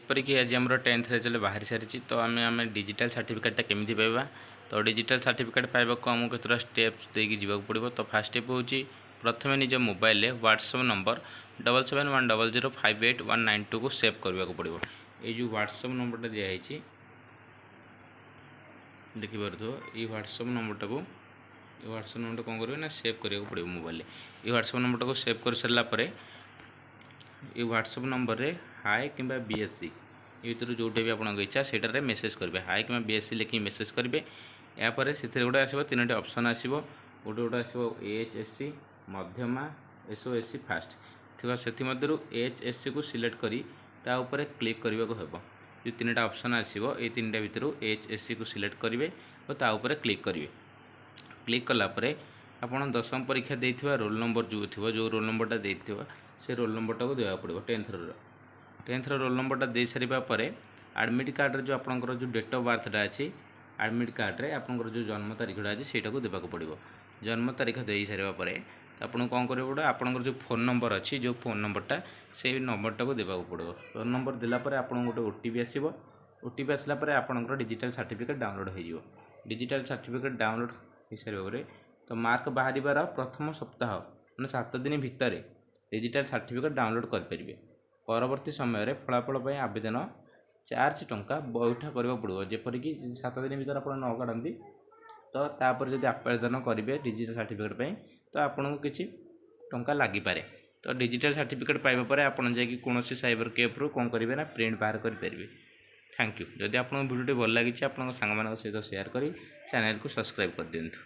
ଯେପରିକି ଆଜି ଆମର 10th ରେଜଲ୍ଟ ବାହାରି ସାରିଛି ତ ଆମେ डिजिटल सर्टिफिकेट केମିତି ପାଇବା ତ डिजिटल सर्टिफिकेट ପାଇବାକୁ ଆମକୁ କେତେଟା ସ୍ଟେପ୍ସ ଦେଇକି ଯିବାକୁ ପଡ଼ିବ। ତ ଫାର୍ଷ୍ଟ स्टेप ହେଉଛି प्रथमे निज मोबाइल रे व्हाट्सएप नंबर 7710058192 को सेव करने को पड़ो। ये जो व्हाट्सएप नंबरटा दिखाई देखिपो ये व्हाट्सएप नंबरटा को कौन करेंगे ना सेव करने को पड़ो मोबाइल। ये व्हाट्सएप नंबरटा को सेव कर सारापर ये व्हाट्सएप नंबर रे हाय कि बीएससी ये भर जोटा भी आपको इच्छा से मेसेज करेंगे हाय कि बीएससी लिखिक मेसेज करेंगे। यापर से गोटे आसो 3टी ऑप्शन आसो गोटे गोटे आसो एचएससी मध्यमा एसओएससी फास्ट थी से एचएससी को सिलेक्ट करी ता ऊपर क्लिक करने को हेब। जो 3टा ऑप्शन आसो ये 3टा भितर एचएससी को सिलेक्ट करेंगे और ता ऊपर क्लिक करेंगे। क्लिक कलापर आपड़ 10वीं परीक्षा देइथिबा रोल नंबर जो थी जो रोल नंबरटा देइथिबा से रोल नंबरटा को देवा पड़ो। 10th रोल नंबरटा दे सारिबा परे एडमिट कार्ड जो आपंकर जो डेट ऑफ बर्थटा अच्छी एडमिट कार्ड रे आपंकर जो जन्म तारीखटा अच्छी सेटा को देवा पड़ो। जन्म तारीख दे सारा पर आपको कौन करेंगे पड़ो आपंकर जो फोन नंबर अच्छी जो फोन नंबरटा से नंबरटा को देवा पड़ो। फोन नंबर देलापर आपको गोटे ओटीपी आसो ओटीपी आसलापर आपंकर डिजिटल सर्टिफिकेट डाउनलोड हो। डिजिटल सर्टिफिकेट डाउनलोड हो सारे तो मार्क बाहर प्रथम सप्ताह मैंने 7 दिन भितर डिजिटल सर्टिफिकेट डाउनलोड करेंगे। परवर्ती समय फलाफल आवेदन चार्ज टंका बैठा करने पड़ो। जेपरिक 7 दिन भर आप न काढ़ती तो तापर जब आवेदन करेंगे डिजिटल सर्टिफिकेट तो आपको किसी टंका लगिपे। तो डिजिटल सर्टिफिकेट पाइबा आपड़ जाकि कौन साइबर कैफ्रु कौन करेंगे ना प्रिंट बाहर करेंगे। Thank you. जदि आपको वीडियो भल लगी आप सांग सहित सेयार कर चैनल को सब्सक्राइब कर दिंतु।